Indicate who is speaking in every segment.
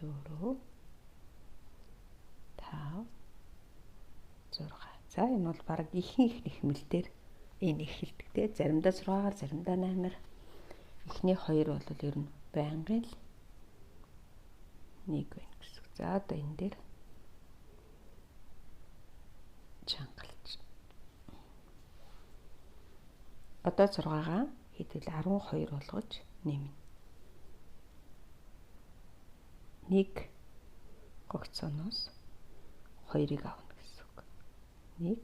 Speaker 1: 4 5 6. За энэ бол баг ихэнх нэхмэл дээр энэ эхэлдэг те. Заримдаа 6-аар, заримдаа 8-аар. Эхний 2 бол ер нь байнгын л 1 байна гэсэн. За одоо энэ дээр чангалж. Одоо 6-гаа хэдвэл 12 болгож нэмнэ. 1 гогцооноос 2-ыг авна гэсэн үг. 1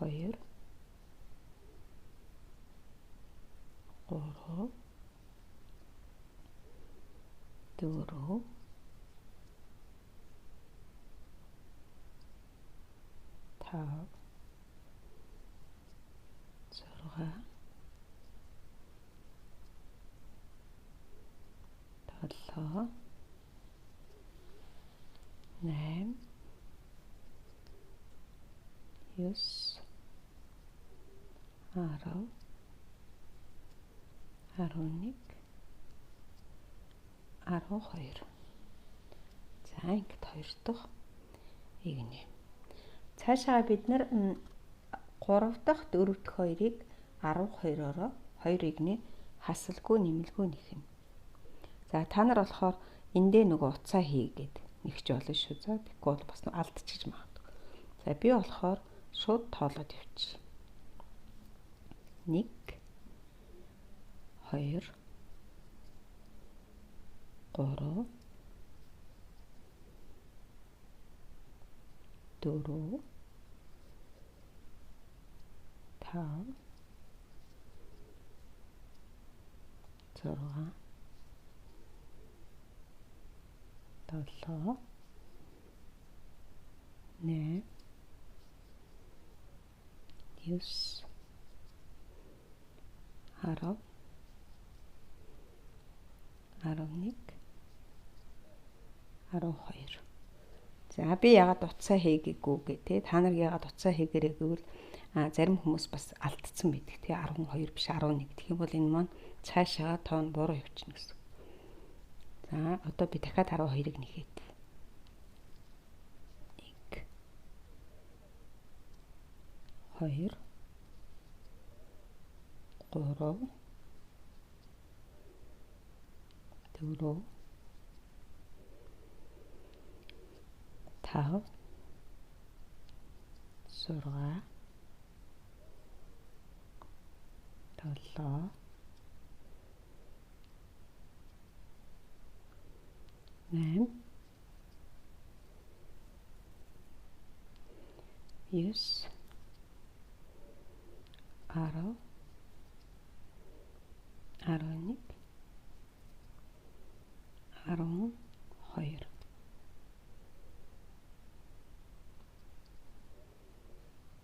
Speaker 1: 2 3 4 5 6 7 8 9 10 11 12. За ингээд 2 дахь игнэ. Цаашаа бид нар 3 дахь 4 дахь 2-ыг 12-ороо 2 игнэ хасалгүй нэмэлгүй нэхнэ. За та нар болохоор эндээ нөгөө уцаа хийгээд нэгч болно шүү. За тэгэхгүй бол бас алдчихж магадгүй. За би болохоор шууд тоолоод явчих. 1 2 3 4 5 6 7 8 9 10 11 12. За би ягаад утсаа хийгээгүй гэ та нар ягаад утсаа хийгээрэй гэвэл зарим хүмүүс бас алдсан байдаг тий 12 биш 11 гэх юм бол энэ маань цаашаа тоон буруу явчихна гэсэн. За одоо би дахиад 12-ыг нэхэд 1 2 3 4 5 6 7 8 9 10 11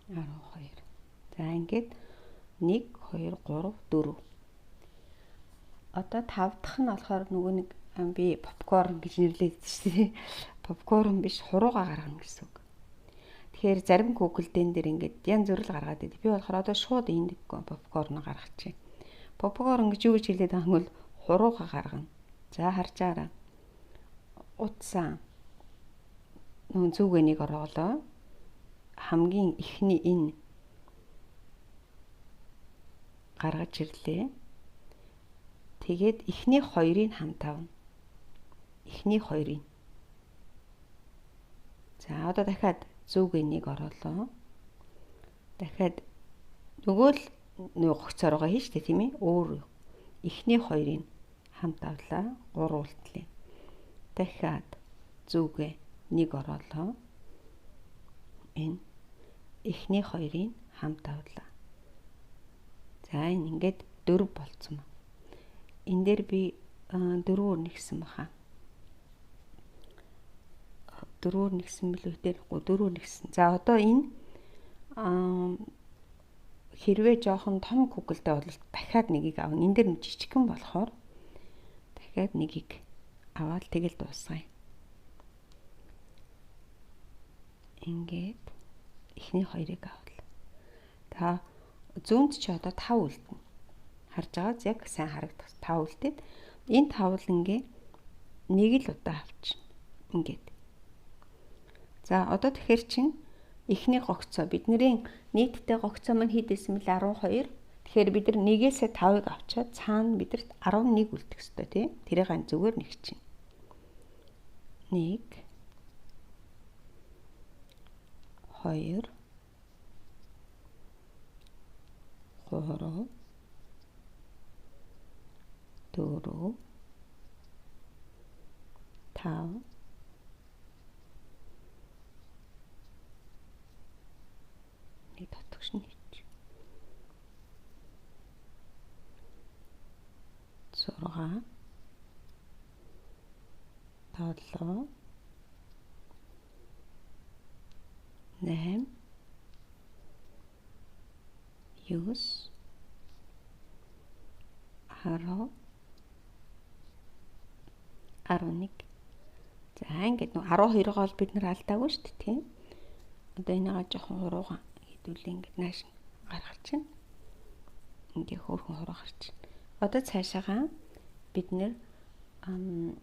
Speaker 1: 12. За ингээд 1 2 3 4. Одоо 5 дахь нь болохоор нөгөө нэг би попкорн гэж нэрлэдэг шүү дээ. Попкорн биш хурууга гаргана гэсэн үг. Тэгэхээр зарим Google-дэн дээр ингээд янз бүр л гаргаад байдаг. Би болохоор одоо шууд энд попкорн гаргачих. Попкорн гэж юу гэж хэлээд байгаа юм бол хурууга гаргана. За харжаараа. Утсаа нүүн зүгэнийг ороолоо. Хамгийн ихний энэ гаргаж ирлээ. Тэгээд эхний хоёрыг хамт авна. Эхний хоёрыг. За одоо дахиад зүгэнийг ороолоо. Дахиад нөгөө л нөгөө гогцоороо хийн штэ тийм ээ. Өөр эхний хоёрыг хамт авлаа. Гуруултлаа. дахиад зүгээ 1 ороолоо. Энэ эхний хоёрыг хамт авлаа. За энэ ингээд 4 болцсон ба. Энэ дээр би 4-өөр нэгсэн баха. 4-өөр нэгсэн билүү дээргүй 4-өөр нэгсэн. За одоо энэ хэрвээ жоохон том куклтэй бол дахиад нэгийг авна. Энэ дээр жижигхэн болохоор дахиад нэгийг аваад тэгэл дуусгая. Ингээд эхний хоёрыг авлаа. Та зүүнд ч одоо 5 үлдэнэ. Харж байгааз яг сайн харагдах 5 үлдээд энэ 5 л ингээ нэг л удаа авчихна. Ингээд. За одоо тэгэхээр чин эхний гогцоо бидний нийтдээ гогцоо маань хэд байсан бэл 12. Тэгэхээр бид нар 1-ээс 5-ыг авчаад цаана бидэрт 11 үлдэх ёстой тий. Тэрийг ань зүгээр нэг чинь. 1 2 3 4 5 нэг татгаш нийт 6 7 8 9 10 11. За ингээд 12-ыг бол бид нар алдаагүй шүү дээ тийм. Одоо энийгээ жоохон хуруугаан хэдүүлээ ингээд нааш гаргаж чинь. Ингээ хөөрхөн хуруу гарч. Одоо цаашаагаа бид нэр 6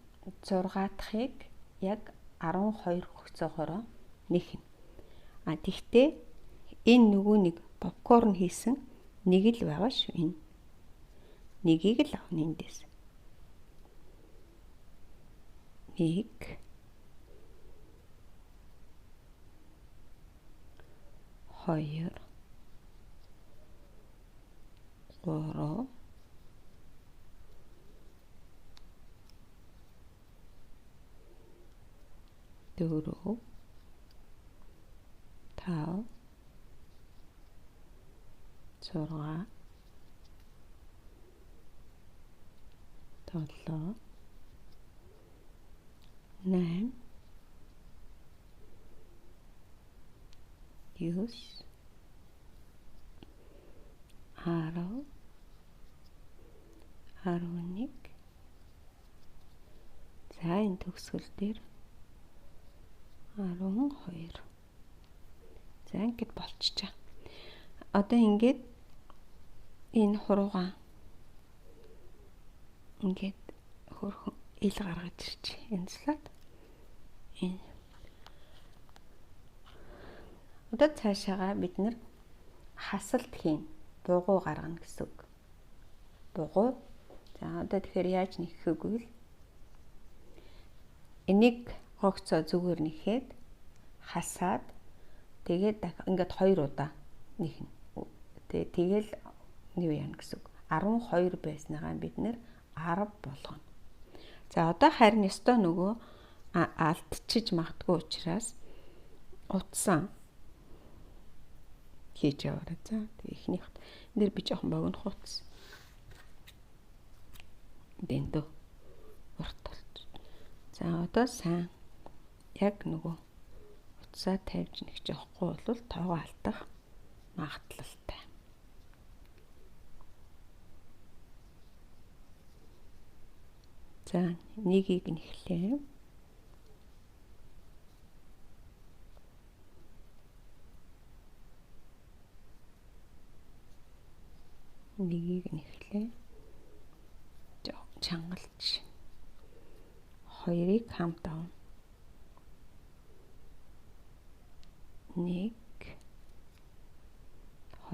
Speaker 1: дахыг яг 12 гогцоогоороо нэхнэ. Тэгтээ энэ нөгөө нэг попкорн хийсэн нэг л байгаа шүү энэ. Нэгийг л авна эндээс. 1 2 3 4 5 6 7 8 9 10 11. За энэ төгсгөл дээр 12. За ингэж болчихжээ. Одоо ингээд энэ хуруугаан ингээд хөрхөн ил гаргаж ирчих. Энэслээд энэ одоо цаашаага бид нэр хасалт хийн. Бугуу гаргана гэсэн үг. Бугуу. За одоо тэгэхээр яаж нэхэх вэ? Энийг гогцоо зүгээр нэхэд хасаад тэгээд ингээд 2 удаа нэхнэ. Тэгэл юу яана гэсэн үг. 12 байсныгаа бид нэр 10 болгоно. За одоо харин ёстой нөгөө алдчихж магтгүй учраас утсан хийж яваарай. За тэг ихнийх нэр би жоохон богино хуц. Дэндөө урт болж. За одоо сайн яг нөгөө утсаа тавьж нэг жоохгүй бол тоогоо алдах магадлалтай. За нэгийг нэхлээ. Нэгийг нэхлээ. Чангалж. 2-ыг хамт авна. 1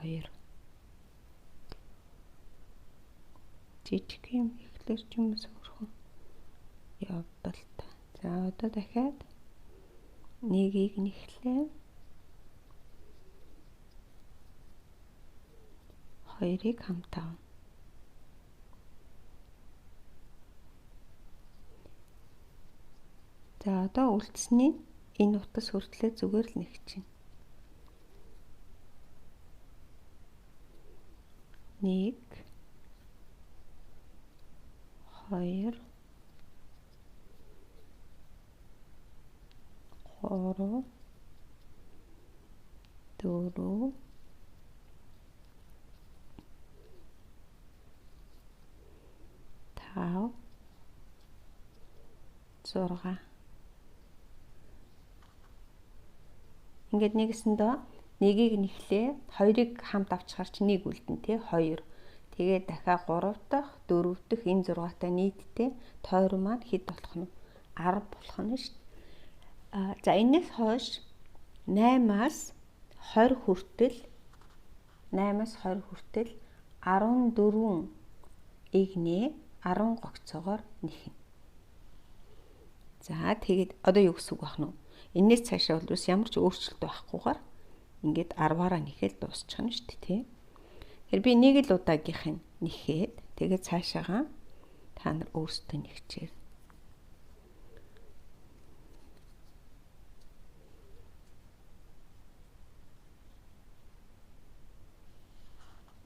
Speaker 1: 2 жижиг юм ихлэр ч юм suurхан явдалтай. За одоо дахиад нэгийг нэхлээ. 2-ыг хамт авна. 1 За одоо үлдсэний энэ утас хүртлээр зүгээр л нэг чинь. 1 2 3 4 5 6 ингээд нэгэсэндээ нэгийг нэхлээ 2-ыг хамт авчихар чи 1 үлдэн тий 2. Тэгээд дахиад 3 дахь 4 дахь энэ 6-тай нийтдээ тойрон маань хэд болох нь 10 болох нь шүү дээ. За энэс хойш 8-аас 20 хүртэл 14 игнээ 10 гогцоогоор нэхнэ. За тэгээд одоо юу гэсэн үг байх нь вэ? Энээс цаашаа бол бас ямар ч өөрчлөлт байхгүйгээр ингээд 10-аараа нэхэл дуусчих нь шүү дээ тий. Тэгэхээр би нэг л удаагийнх нь нэхээд тэгээд цаашаагаа та нар өөрсдөө нэгчээр.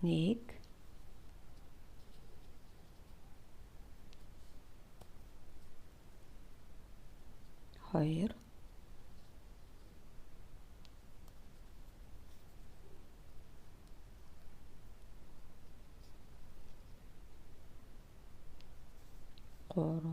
Speaker 1: Нэг 2 3 4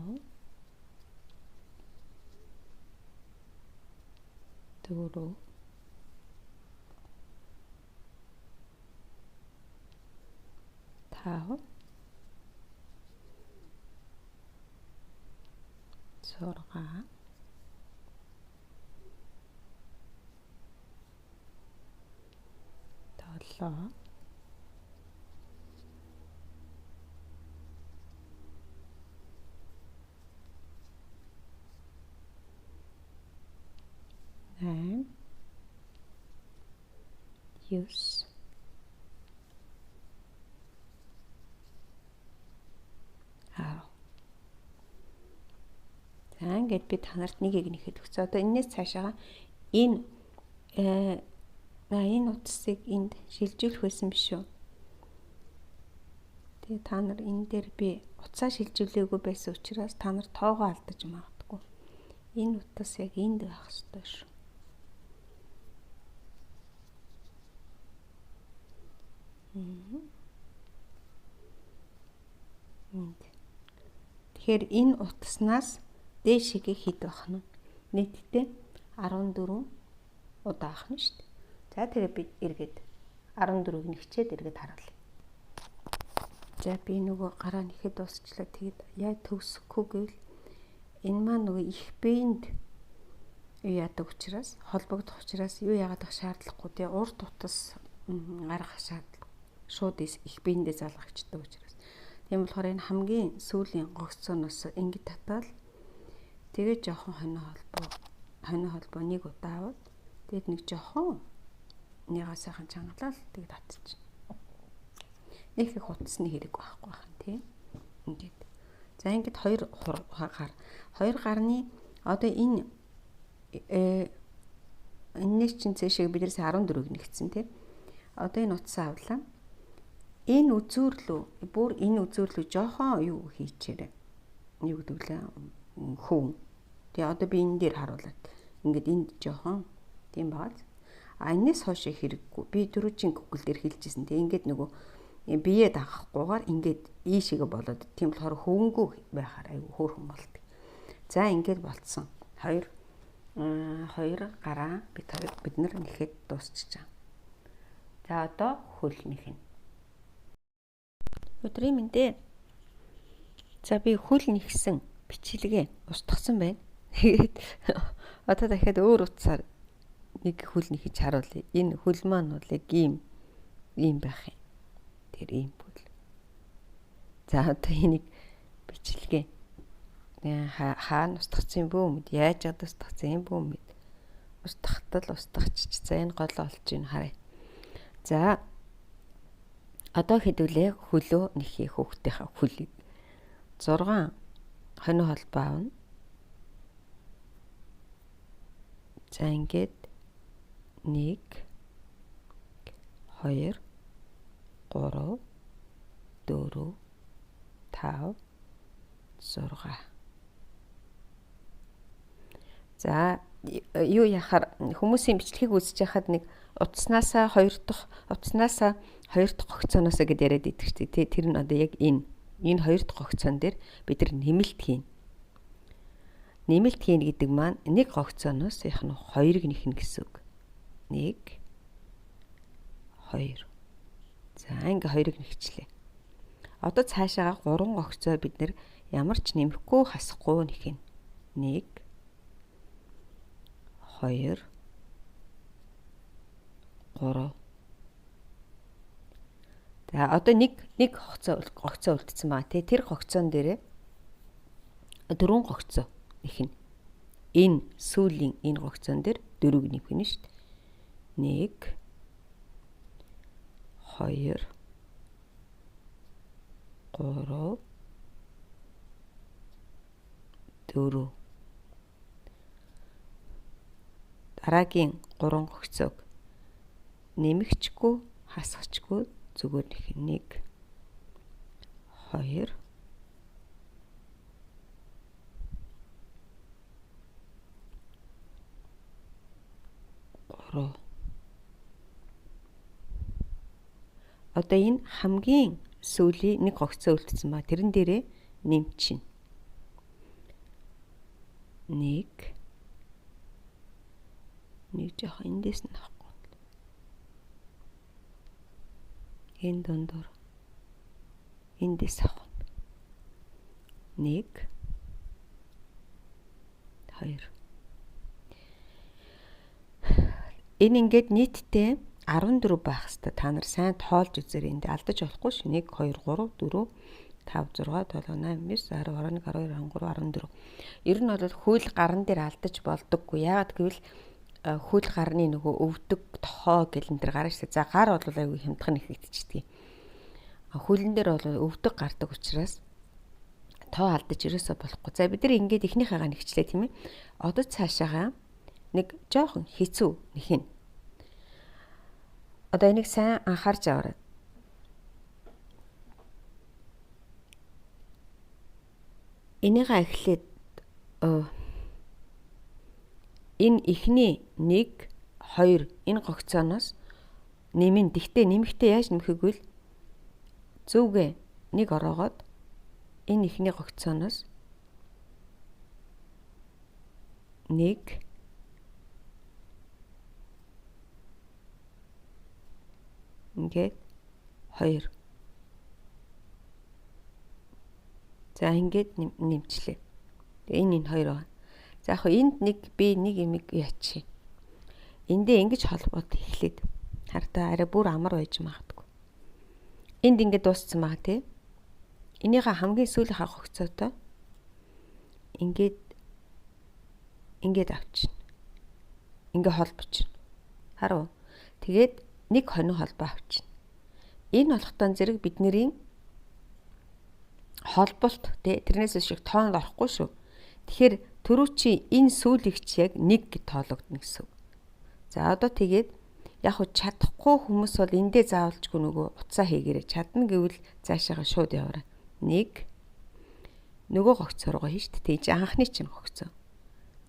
Speaker 1: 5 6 7 8 9 10. За ингээд би та нарт нэгийг нэхэд өгсөн. Одоо энэс цаашаа энэ утсыг энд шилжүүлэх байсан биш үү? Тэгээ та нар энэ дээр би утсаа шилжүүлээгүй байсан учраас та нар тоогоо алдаж магадгүй. Энэ утас яг энд байх ёстой шүү. Тэгэхээр энэ утаснаас дээшигээ хэд байх нь нийтдээ 14 удаа авах нь шүү дээ. За тэгээ би эргээд 14-ийг нэгчээд эргээд харуулъя. За би нөгөө гараа нэхэд дуусчлаа. Тэгээд яа төгсөхгүй гэвэл энэ маань нөгөө их биеинд юу яадаг учраас холбогдох учраас юу яагаад шаардлагагүй тий урт утас гаргах шаардлага шууд их биендээ залгахчдаг учраас. Тийм болохоор энэ хамгийн сүүлийн гогцооноос ингэж татаад тэгээд жоохон хонь холбоо нэг удаа аваад тэгээд нэг жоохон нэга сайхан чангалал тэгээд татчих. Нэг их утасны хэрэг байхгүй байна тийм. Ингээд. За ингээд 2 гарны одоо энэ энэс чинь цэшээ биднээс 14-г нэгдсэн тийм. Одоо энэ утсаа авлаа. Энэ үзүүрлүү жоохон юу хийчээрээ. Юу гэдэг лээ хөвөн. Тэгээ одоо би энэ дээр харуулаад ингээд энд жоохон тийм бааз. Энэс хойш хэрэггүй. Би дөрөвчийн Google дээр хэлжсэн. Тэгээ ингээд нөгөө бие дагахгүйгээр ингээд ийшээгээ болоод тийм болохоор хөвөнгөө байхаар айгүй хөөрхөн болдог. За ингээд болцсон. 2 гараа бид нар нэхэд дуусчихаа. За одоо хөл нэхнэ. Өдрийн мэндэ. За би хөл нэгсэн бичлэгээ устгасан байна. Тэгээд одоо дахиад өөр утсаар нэг хөл нэхэж харуулъя. Энэ хөл маань бол яг ийм байх юм. Тэр ийм хөл. За одоо энийг бичлэгээ хаана устгацсан бөө мэд яаж одоо устгацсан юм бөө мэд устгахтал устгахчих. За энэ гол олж ийн харъя. За одоо хэдүүлээ хөлөө нэхий хүүхдийнхаа хөлийг 6 хонь холбоо авна. За ингээд 1 2 3 4 5 6. За юу яхаар хүмүүсийн бичлэгийг үзэж яхад нэг утаснасаа 2 дахь хогцооноос гэд яриад идэг чи тий. Тэр нь одоо яг энэ 2 дахь хогцоон дээр бид нар нэмэлт хийн. Нэмэлт хийн гэдэг маань нэг хогцооноос яг нь 2-ыг нэхнэ гэсэн үг. 1 2. За ингээ 2-ыг нэгчлээ. Одоо цаашаага 3 хогцоо бид нар ямар ч нэмэхгүй хасахгүй нэхнэ. 1 2 3. За одоо нэг хогцоо үлдсэн байгаа тий. Тэр хогцоон дээрээ 4 хогцоо нэхнэ. Энэ сүүлийн энэ хогцоон дээр 4-г нэхнэ шүү дээ. 1 2 3 4. Дараагийн 3 хогцоог нэмэгчгүй хасгачгүй зүгээр нэхнэ. 1 2 3. Одоо энэ хамгийн сүүлийн нэг хогцоо үлдсэн ба тэрэн дээрээ нэмчин. 1 жоох эндээс нь авахгүй. Энэ дундуур эндээс авах. 1 2. Энэ ингээд нийтдээ 14 байх хэвээр та нар сайн тоолж үзээрэй. Энд алдаж болохгүй ш. 1 2 3 4 5 6 7 8 9 10 11 12 13 14. Ер нь бол хөл гарн дээр алдаж болдоггүй. Яагаад гэвэл хөл гарны нөгөө өвдөг тохоо гэл энэ төр гарна шүү дээ. За гар бол айгүй хямдхан нэхэгдчихдэг. Хөлн дээр бол өвдөг гардаг учраас тоо алдаж ерөөсөө болохгүй. За бид нар ингээд эхнийхээгаа нэгчлээ тийм ээ. Одоо цаашаага нэг жоохон хэцүү нэхнэ. Одоо энийг сайн анхаарч аваарай. Энийгээ эхлээд энэ эхний 1 2 энэ гогцооноос нэмэн. Гэхдээ нэмэхдээ яаж нэмэх вэ? Зөвгээ нэг ороогоод энэ эхний гогцооноос 1 ингээд 2. За ингээд нэмчлээ. Энэ 2 байна. За яг энд нэг би нэг юм яачих. Эндээ ингэж холбоод эхлээд хардаа арай бүр амар байж магадгүй. Энд ингээд дууссан байгаа тий. Энийхээ хамгийн сүүлийнхаа хогцоотой ингээд авчихна. Ингээ холбочихно. Харав. Тэгээд нэг хонин холбоо авчихна. Энэ болохтон зэрэг бидний холболт тий тэрнээс шиг тоонд орохгүй шүү. Тэгэхээр түрүү чи энэ сүүлэгч яг 1 гэж тоологдно гэсэн. За одоо тэгээд яг хөө чадахгүй хүмүүс бол эндээ заавалжгүй нөгөө утсаа хийгээрэй. Чадна гэвэл цаашаага шууд яваарай. 1 нөгөө гогцоо руугаа хийн шүү дээ. Тэгж анхны чинь гогцоо.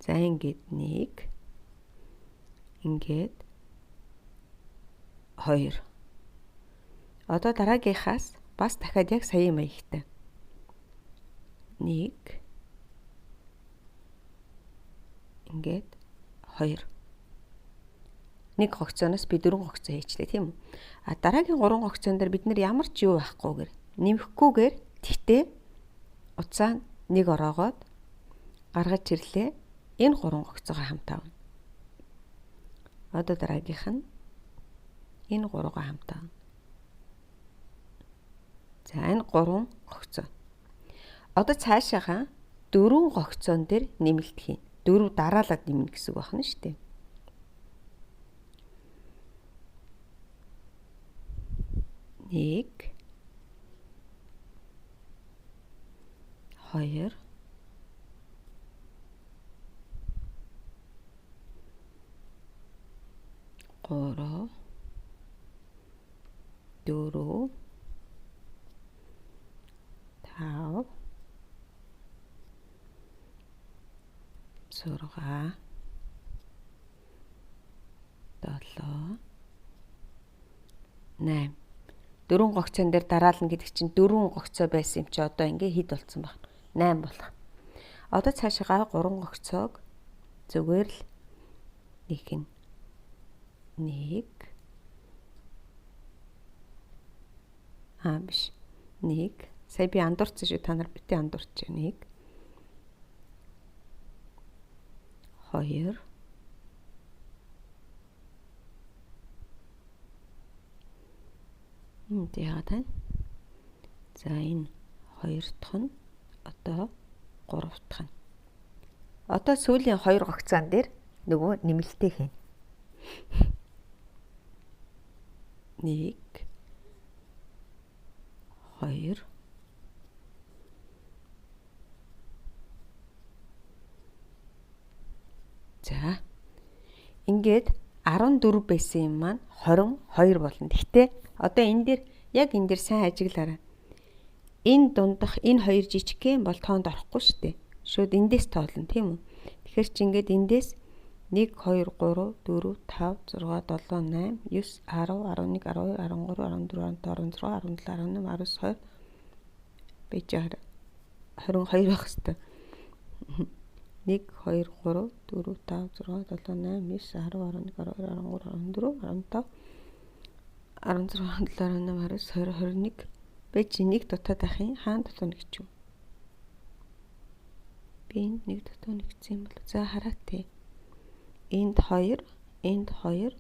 Speaker 1: За ингээд 1 ингээд 2. Одоо дараагийнхаас бас дахиад яг саяын маягтай. 1 ингээд 2. Нэг гогцооноос би 4 гогцоо хийчлээ тийм үү? А дараагийн 3 гогцоон дээр бид нар ямар ч юу байхгүйгээр нэмэхгүйгээр тэгтээ утсаа нэг ороогоод гаргаж ирлээ. Энэ 3 гогцоогоо хамт авна. Одоо дараагийнх нь энэ 3-гаа хамт авна. За энэ 3 гогцоо. Одоо цаашаага 4 гогцоон дээр нэмэлт хийн. 4 дараалаад нэмнэ гэсэн үг байна шүү дээ. 1 2 3 4 5 6 7 8 4 гогцон дээр дараална гэдэг чинь 4 гогцоо байсан юм чи одоо ингээ хэд болцсон баг 8 болох. Одоо цаашаа 3 гогцоог зүгээр л нэг биш нэг сая би андуурсан шүү та нар битээ андуурч 1 2 энд яагаад тань за энэ 2 дахь нь одоо 3 дахь нь одоо сүүлийн 2 гогцоон дээр нөгөө нэмэлтээ хийн 1 2 за ингээд 14 байсан юм маань 22 болно. Гэхдээ одоо энэ дээр яг энэ дээр сайн ажиглаарай. Энэ дундах энэ хоёр жижигхэн бол тоонд орохгүй шүү дээ. Шууд эндээс тоолно тийм үү? Тэгэхээр чи ингээд эндээс 1 2 3 4 5 6 7 8 9 10 11 12 13 14 15 16 17 18 19 20 21 22 23 24 25 26 27 28 байж байгаа 22 байх хэвээр 1 2 3 4 5 6 7 8 9 10 11 12 13 14 15 16 17 18 19 20 21 байж нэг дутаад ах юм хаана дутуу нэг ч юм би энд нэг дутуу нэгсэн юм бол за хараа тий энд 2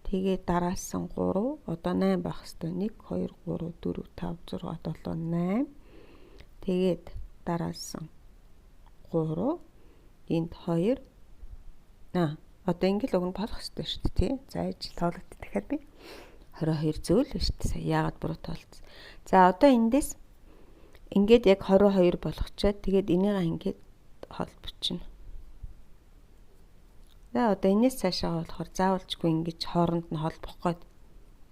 Speaker 1: тэгээ дараалсан 3 одоо 8 байх хэвээр 1 2 3 4 5 6 7 8 тэгээд дараалсан 3 энд 2 одоо ингээл уг нь болох хэвээр шүү дээ тий за ижил тоологд дахиад би 22 зөвл шүү дээ сая яагаад буруу тоолцсон за одоо эндээс ингээд яг 22 болгочоод тэгээд энийг ингээд холбочихно. За одоо энэс цаашаа болохоор заавалжгүй ингэж хооронд нь холбох гээд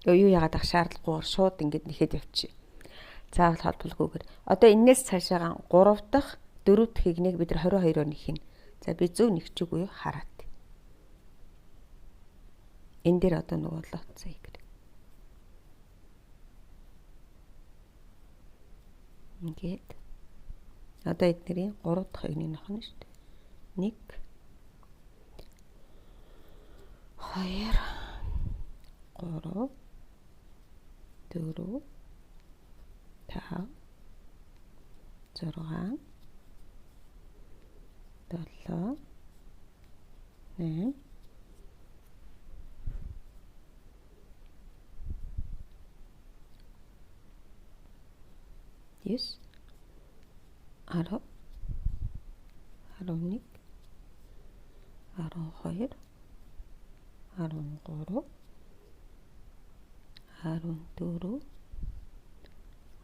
Speaker 1: юу яагаад ах шаардлагагүйгээр шууд ингэж нэхэд явчих. Заавал холболгүйгээр. Одоо энэс цаашаа 3 дахь 4 дахь нэг бид нар 22-оор нэхнэ. За би зөв нэгч үгүй юу хараад. Энэ дээр одоо нөгөө лоцсон юм. Ингээд одоо эднэрийн 3 дахь игний нохно шүү дээ. 1 2 3 4 5 6 7 8 9 10 11 12 13 14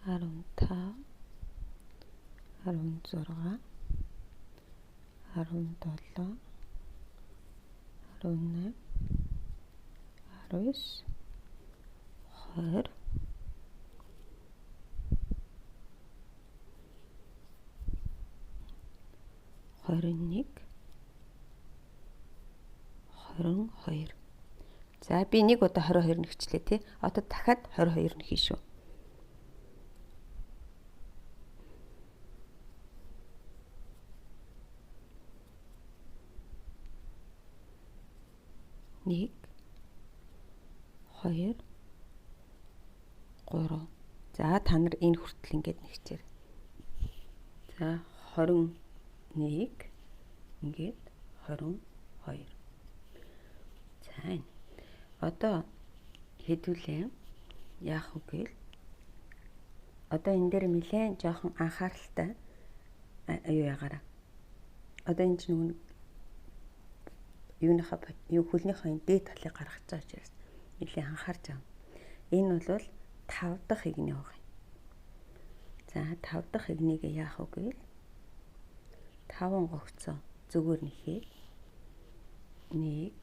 Speaker 1: 15 16 17 18 19 20 21 22 за би нэг удаа 22 нэгчлээ тий одоо дахиад 22 нэхий шүү нэг 2 3 за та нар энэ хүртэл ингэж нэгчээр за 21 ингээд 22 за одоо хэдүүлээ яах вэ гээл одоо энэ дээр нэлээд жоохон анхааралтай юу ягаараа одоо энэ чинь юуныхаа хөлнийхөө дээд талыг гаргаж байгаа учраас нэлээд анхаарч байгаа. Энэ бол 5 дахь игний байгаа. За 5 дахь игнийг яах вэ гээл 5 гогцоо зүгээр нэхээ 1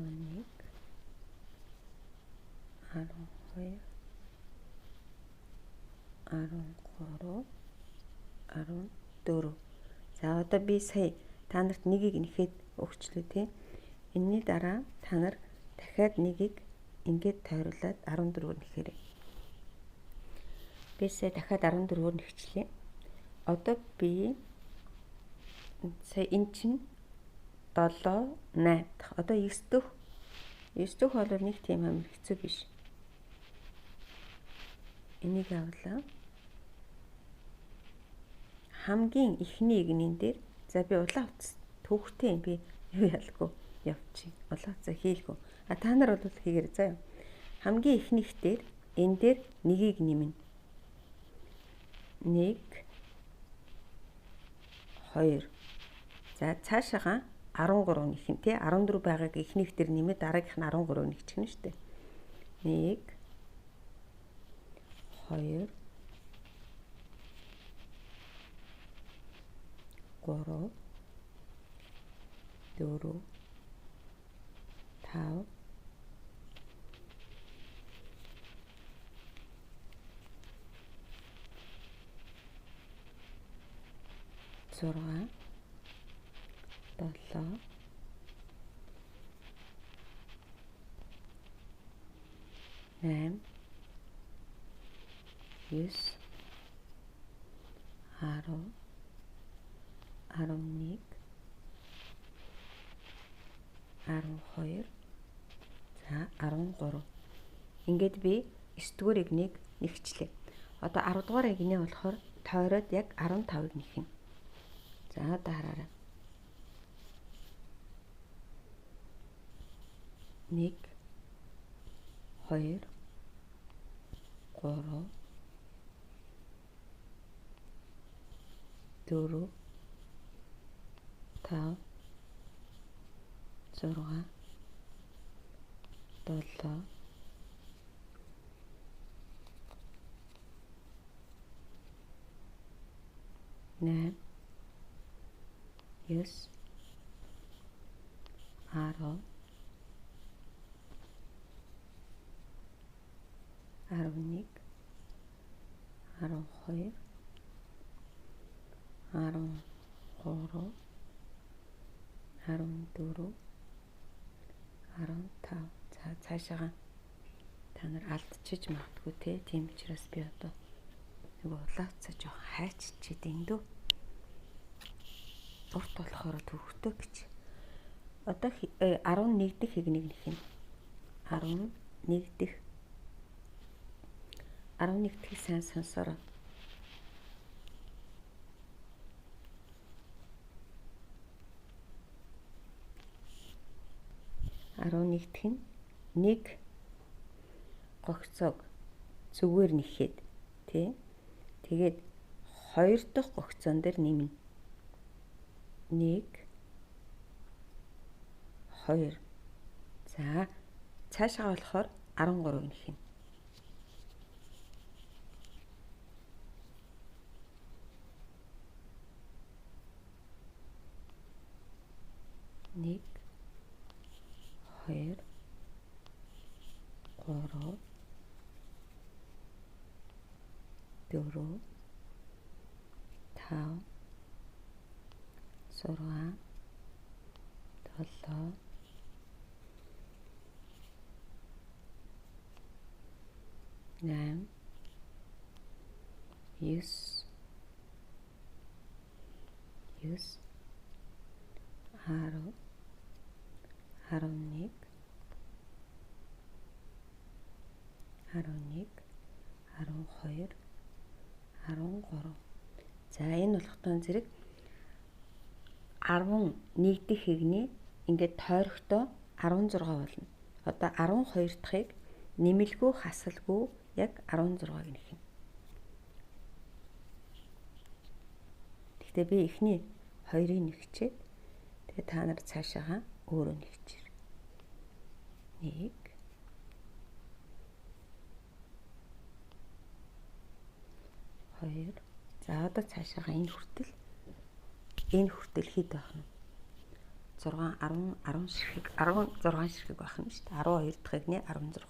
Speaker 1: 11, 12, 13, 14. За одоо би сая та нарт нэгийг нэхэд өгчлөө тийм. Энийний дараа та нар дахиад нэгийг ингээд тойруулаад 14-өр нэхээрэй. Би сая дахиад 14-өр нэхчлээ. Одоо би сая эн чинь 7, 8 дахь. Одоо 9 дэх. 9 дэх бол нэг тийм амар хэцүү биш. Энийг авлаа. Хамгийн ихний игнэн дээр за би улаан утас төвхтэй би юу ялгүй явчих. Улаан утасаа хийлгүү. Та нар бол хийгэр заа. Хамгийн ихнийх дээр энэ дээр нэгийг нэмнэ. 1, 2. За цаашаага 13 нэхин тий 14 байгааг ихнийх дээр нэмээд дараагийнх нь 13 нэгчих нь шүү дээ. 1, 2, 3 4 5 6 7 8 9 10 11 12 за 13. Ингээд би 9 дугаар эгнийг нэгчлээ. Одоо 10 дугаар эгнээ болохоор тойроод яг 15-ыг нэхнэ. За одоо хараарай. 1 2 3 4 5 6 7 8 9 10 11 12 13 14 15. За цаашаа та нар алдчихж магадгүй те. Тийм учраас би одоо нэг улаацаа жоох хайччихэд эндүү. Урт болохоор төвхтэй гэж. Одоо 11 дэх эгнийг нэхнэ. 11 дэх 11 дэх сайн сонсороо. 11 дэх нь нэг гогцоог зүгээр нэхэд тий. Тэгээд 2 дахь гогцоон дээр нэмнэ. 1 2. За цаашаа болохоор 13-ыг нэхнэ. 1 2 3 4 5 6 7 8 9 10 11 12 13. За энэ болохтон зэрэг 11 дэх эгний ингээд тойрогтой 16 болно. Одоо 12 дахьыг нэмэлгүй хасалгүй яг 16-г нэхнэ. Гэхдээ би эхний 2-ыг нэгчээд тэгээ та нар цаашаагаа өөрөө нэгчээр. 1 2. За одоо цаашаагаа энэ хүртэл хэд байх нь? 6 10 10 ширхэг 16 ширхэг байх нь шүү дээ. 12 дахь эгний 16.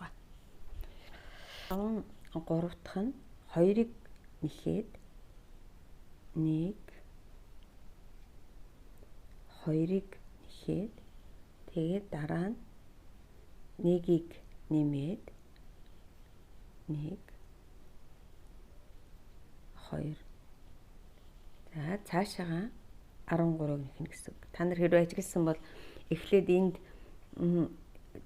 Speaker 1: 13 дахь нь 2-ыг нэхэд 1 2-ыг нэхэд тэгээд дараа нь 1-ийг нэмээд 1 2. За цаашаага 13-ыг нэхнэ гэсэн. Та нар хэрвээ ажигласан бол эхлээд энд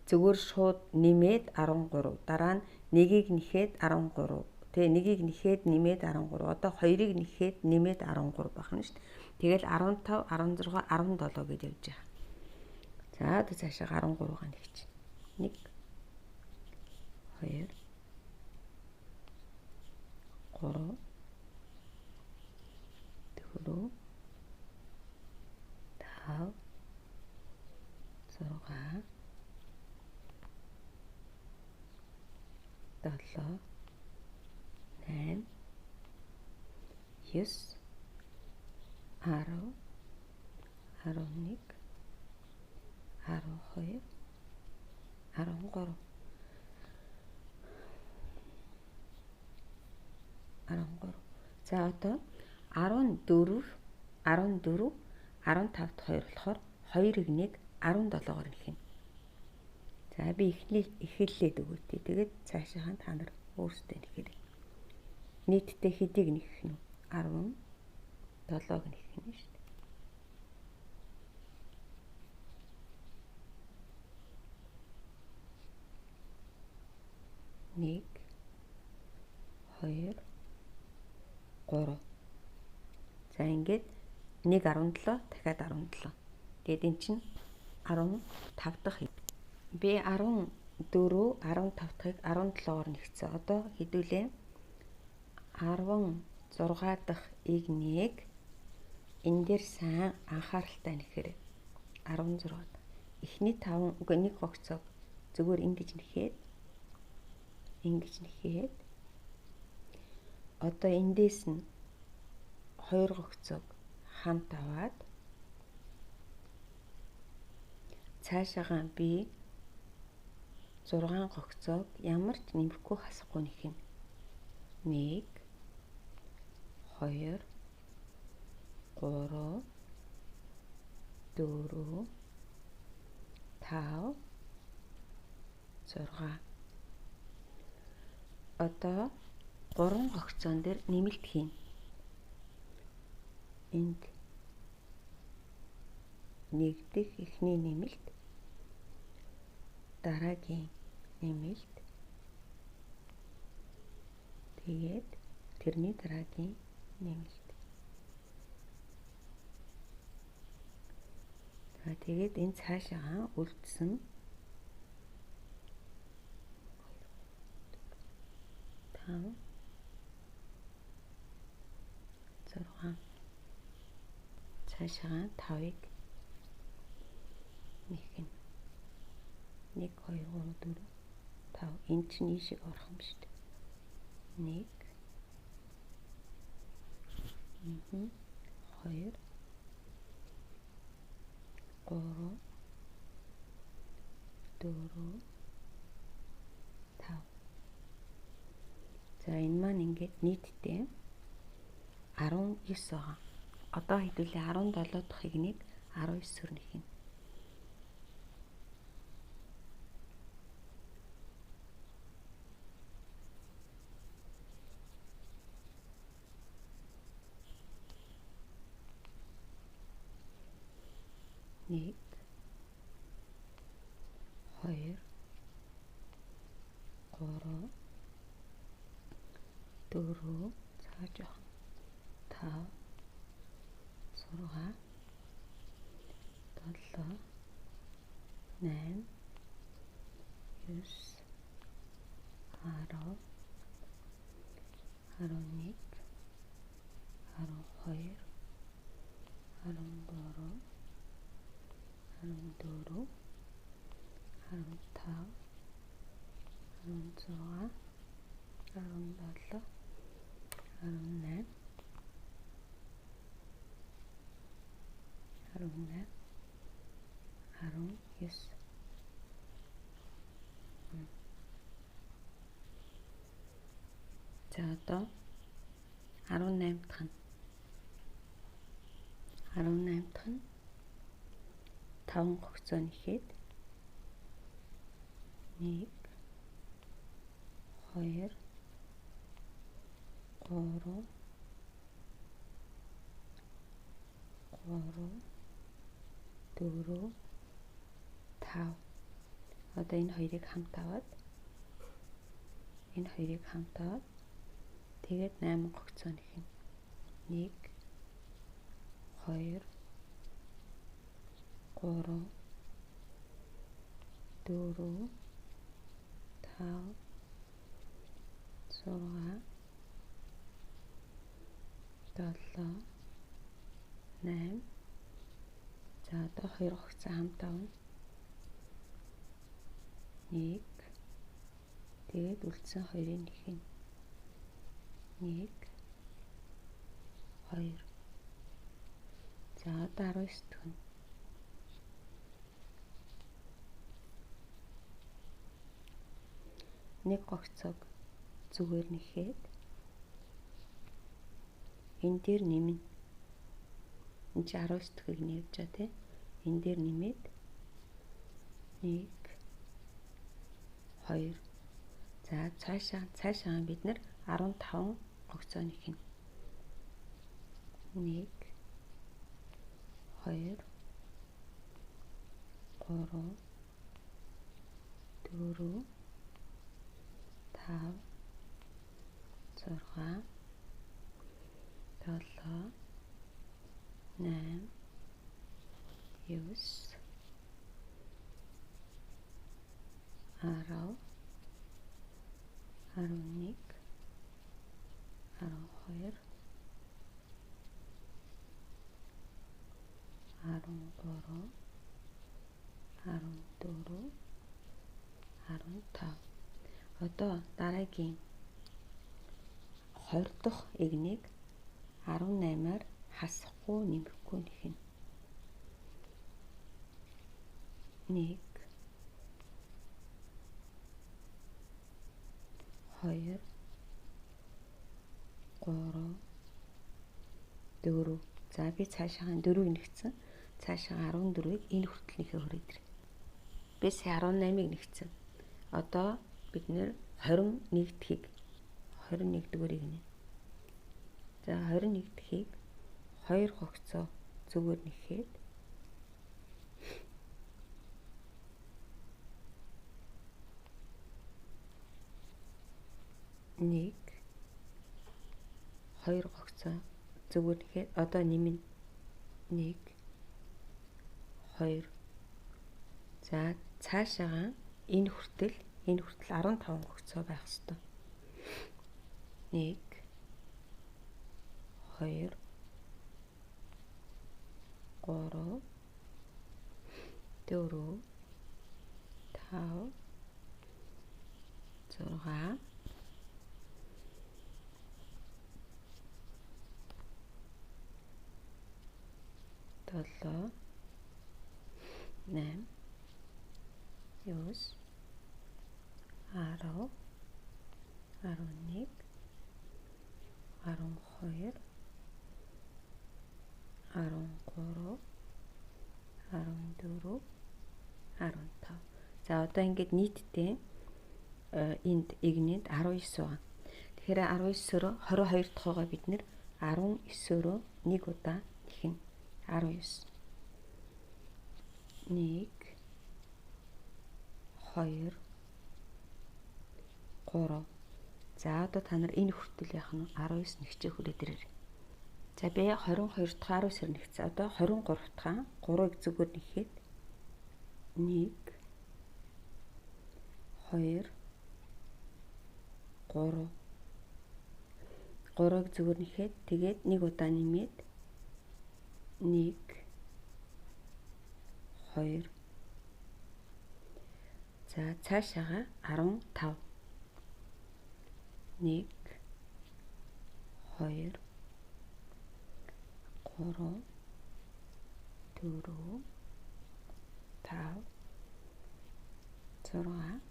Speaker 1: зүгээр шууд нэмээд 13. Дараа нь 1-ийг нэхээд 13. Тэгээ 1-ийг нэхээд нэмээд 13. Одоо 2-ыг нэхээд нэмээд 13 байх нь шүү дээ. Тэгэл 15, 16, 17 гэж явж байгаа. За одоо цаашаа 13-гаа нэгч. 1 2 3 4 5 6 7 8 9 10 11, 12, 13, 13. За одоо 14, 15 дахь 2 болохоор 2-ыг 1 17-оор хэлнэ. За би эхэллээд өгөөтэй. Тэгээд цаашаа та нар өөрсдөө нэхэрэй. Нийтдээ хэдийг нэхэх нь 17-г нэхэх нь шүү дээ. Нэг, 2, 3. За ингээд 1 17 дахиад 17. Тэгээд эн чинь 15 дахь. Би 14, 15 дахыг 17-оор нэгцээ. Одоо хэдүүлээ 16 дахь иг-ийг энэ дээр сайн анхааралтай нэхэрэй. 16. Эхний 5 үгүй нэг хогцоо зүгээр ингэж нэхээд одоо эндээс нь 2 хогцоог хамт аваад цаашаагаа би 6 хогцоог ямар ч нэмэхгүй хасахгүй нэхнэ. 1, 2, 3, 4, 5, 6. Одоо 3 хогцоон дээр нэмэлт хийн. Энд нэгдэх эхний нэмэлт, дараагийн нэмэлт, тэгээд тэрний дараагийн нэмэлт. За тэгээд энэ цаашаа үлдсэн 5, 6. Цаашаа 5-ыг нэхнэ. 1, 2, 3, 4, 5. Энд чинь ийшээ орох юм шүү дээ. 1, 2, 3, 4, 5. За энэ маань ингээд нийтдээ 19 байгаа. Одоо хэдүүлээ 17 дахь иг-ийг 19-оор нэхнэ. Нэг, 2, 3, 4, цаа жоох 5, 6, 7, 8, 9, 10, 11, 12, 13, 14, 15, 16, 17, 18, 19. За одоо 18 дахь нь 5 хогцоо нэхэд 1, 2, 3, 4, 5. Одоо энэ хоёрыг хамт аваад тэгээд 8 хогцоо нэхнэ. 1, 2, 3, 4, 5, 6, 7, 8. За одоо 2 хогцоо хамт авна. 1. Тэгээд үлдсэн 2-ыг нэхнэ. 1, 2. За одоо 19 дахь нь нэг гогцоог зүгээр нэхэд энэ дээр нэмнэ. Энд чи 19 төхийг нээж чаа тий. Энэ дээр нэмээд 1 2. За цаашаа бид нэр 15 гогцоо нэхнэ. 1 2 3 4 5 6 7 8 9 10 11 12 13 14 15. Одоо дараагийн 20 дахь эгнийг 18-аар хасахгүй нэмэхгүй нэхнэ. 1 2 3 4. За би цаашаа 4-ийг нэгцэн. Цаашаа 14-ийг энэ хүртэл нэхэ хүрээд ирэх. Би сая 18-ыг нэгцэн. Одоо бид нэр 21 дахийг 21 дэх нэ. За 21 дахийг 2 гогцоо зүгээр нэхэд 1 2 гогцоо зүгээр нэхэд одоо нэмнэ. 1 2. За цаашаа энэ хүртэл 15 гогцоо байх ёстой. 1 2 3 4 5 6 7 8 9 10 11 12 13 14 15. За одоо ингээд нийтдээ энд эгнэд 19 байгаа. Тэгэхээр 19-өөрөө 22 дахьгаа бид нэр 19-өөрөө нэг удаа нэхнэ. 19 1 2 3. За одоо та нар энэ хүртэл яах нь 19 нэгчээ хүрээд ирээр. За би 22 дахь 19-ээр нэгцээ. Одоо 23 дахь 3-ыг зүгээр нэхэд 1 2 3. 3-ыг зүгээр нэхэд тэгээд нэг удаа нэмээд 1 2. За цаашаага 15. 1 2 3 4 5 6 7 8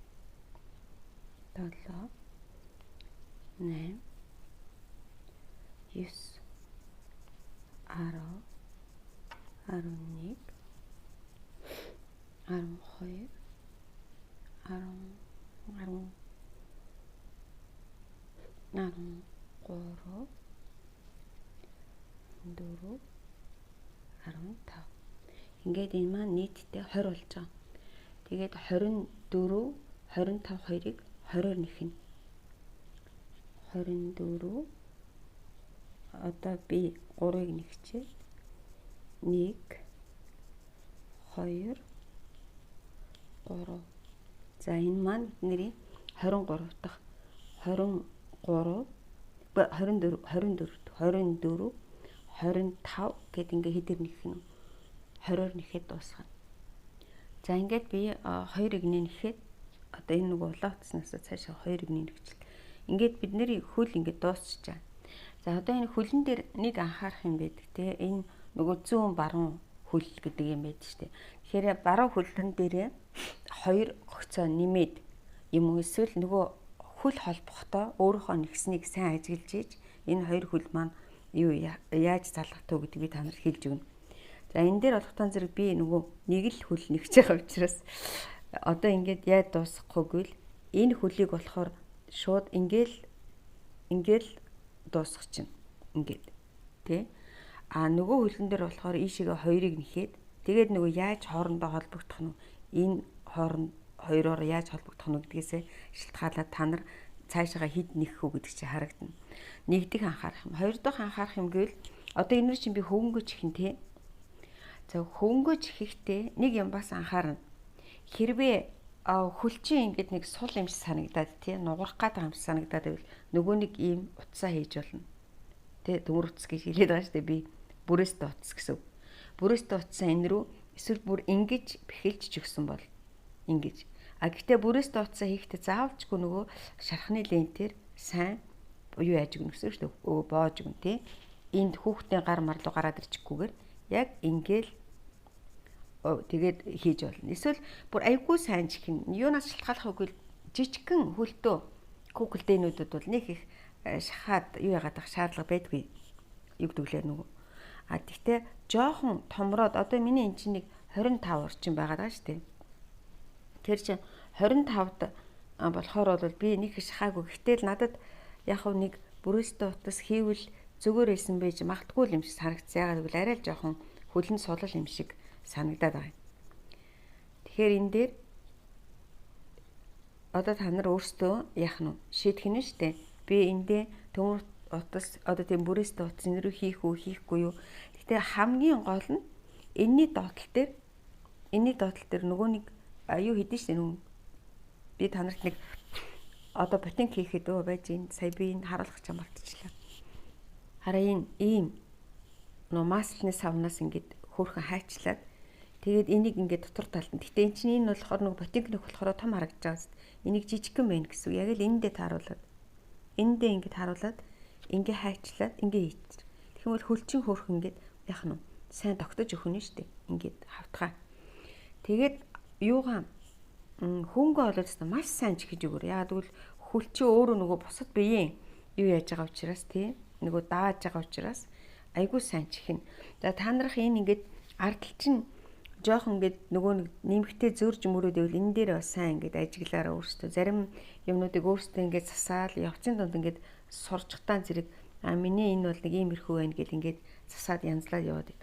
Speaker 1: 9 10 11 12 13 14 15. Ингээд энэ маань нийтдээ 20 болж байгаа. Тэгээд 24 25 2-ыг 20-оор нэхнэ. 24. Одоо би 3-ыг нэгчээ. 1 2 3. За энэ маань бидний 23 дахь 23 24 24 25 гэд ингээ хэдэр нэхнэ. 20-оор нэхэд дуусгана. За ингээд би 2 игнээ нэхэд одоо энэ нэг улаацснаас цаашаа 2 игнээ нэгчил. Ингээд бидний хөл ингээд дуусчихаа. За одоо энэ хөлн дээр нэг анхаарах юм байдаг те. Энэ нөгөө зүүн баруун хөл гэдэг юм байдаг штэ. Тэгэхээр баруун хөлн дээрээ 2 гогцоо нэмээд юм уу эсвэл нөгөө хөл холбохдоо өөрийнхөө нэгснийг сайн ажиглаж ийж энэ хоёр хөл маань юу яаж залгах вэ гэдгийг би та нарт хэлж өгнө. За энэ дээр олготон зэрэг би нөгөө нэг л хөл нэгж байгаа учраас одоо ингээд яаж дуусгахгүйг л энэ хөлийг болохоор шууд ингээл дуусгах чинь ингээд тий. А нөгөө хөлн дээр болохоор ийшээгээ хоёрыг нэхээд тэгээд нөгөө яаж хоорондоо холбогдох нь энэ хооронд хоёроор яаж холбогдох нь гэдгээсээ шалтгаалаад та нар цаашаага хэд нэхэх үү гэдэг чинь харагдана. Нэгдүгээр анхаарах юм. Хоёр дахь анхаарах юм гэвэл одоо энэр чинь би хөвөнгөж ихэн тий. За хөвөнгөж ихэхдээ нэг юм бас анхаарна. Хэрвээ хөлчин ингээд нэг сул юм шиг санагдаад тий нугарах гэдэг юм шиг санагдаад байвал нөгөө нэг ийм утсаа хийж болно. Тэ төмөр утас гэж хэлээд байгаа шүү дээ би. Бүрээстэй утас гэсэн. Бүрээстэй утсаа энэ рүү эсвэл бүр ингэж бэхэлж ч өгсөн бол ингэж. А гэхдээ бүрээстэй утсаа хийхдээ заавалчгүй нөгөө шархны лентээр сайн юу яаж өгнө гэсэн шүү дээ. Боож өгнө тий. Энд хүүхдийн гар мар руу гараад ирчихгүйгээр яг ингээл тэгээд хийж болно. Эсвэл бүр айгүй сайн чихэн юунаас шалтгаалах вэ гэвэл жижигхэн хөлтөө куклдэнүүдүүд бол нэг их шахаад юу яагаад ах шаардлага байдгүй. Юу гэдгэлээ нөгөө. А тэгтээ жоохон томроод одоо миний эн чинь нэг 25 орчим байгаа шүү дээ. Тэр чинь 25-д болохоор бол би нэг их шахаагүй. Гэтэл надад яг нэг бүрээстэй утас хийвэл зүгээр байсан байж магтгүй юм шиг санагдсан. Яагаад гэвэл арай л жоохон хөлн сулал юм шиг санагдаад байгаа. Тэгэхээр энэ дээр одоо та нар өөрсдөө яах нь шийдэх нь шүү дээ. Би эндээ төмөр утас одоо тийм бүрээстэй утас энэ рүү хийх үү хийхгүй юу. Гэхдээ хамгийн гол нь энэний доотлол дээр нөгөө нэг юу хийдэж штэ нүг би та нарт нэг одоо ботинг хийхэд байж энэ сая би энэ харуулах гэж мартчихлаа. Хараа ийм нөө маслны савнаас ингээд хөөрхөн хайчлаад тэгээд энийг ингээд дотор талд нь. Гэтэ эн чинь энэ болохоор нэг ботинг нөх болохоор том харагдаж байгаа зү. Энийг жижигхэн байна гэсэн. Яг л эндээ тааруулаад. Эндээ ингээд харуулад ингээ хайчлаад ингээ ийч. Тэгэх юм бол хөлчин хөөрхөн ингээд яах нь сайн тогтож өгөх нь шүү дээ. Ингээд хавтгаа. Тэгээд юугаа хөнгөө болоод та маш сайн чихэж өгөр. Яагаад гэвэл хөлчин өөрөө нөгөө бусад биеийн юу яаж байгаа учраас тий нөгөө дааж байгаа учраас айгүй сайн чихнэ. За та нарах энэ ингээд ардтал чинь жоохон ингээд нөгөө нэг нэмэгтэй зөрж мөрөөд ивэл энэ дээр бас сайн ингээд ажиглаараа өөрсдөө зарим юмнуудыг өөрсдөө ингээд засаал явцын донд ингээд сурчхтаан зэрэг миний энэ бол нэг иймэрхүү байна гэл ингээд засаад янзлаад яваад иг.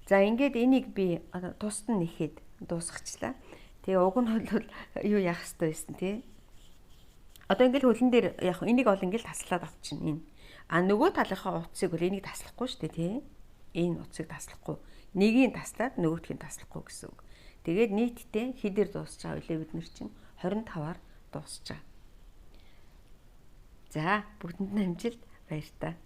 Speaker 1: За ингээд энийг би тусад нь нэхэд дуусгачлаа. Тэгээ уг нь бол юу яах ёстой байсан тий. Одоо ингээд хөлн дээр яг энийг ол ингээд таслаад авчихна энэ. А нөгөө талынхаа утсыг бол энийг таслахгүй шүү дээ тий. Энэ утсыг таслахгүй. Нэгийг таслаад нөгөөдхийг таслахгүй гэсэн үг. Тэгээд нийтдээ хэдээр дуусч байгаа вэ бид нар чинь 25-аар дуусч байгаа. За бүгдэнд нь амжилт баяр та.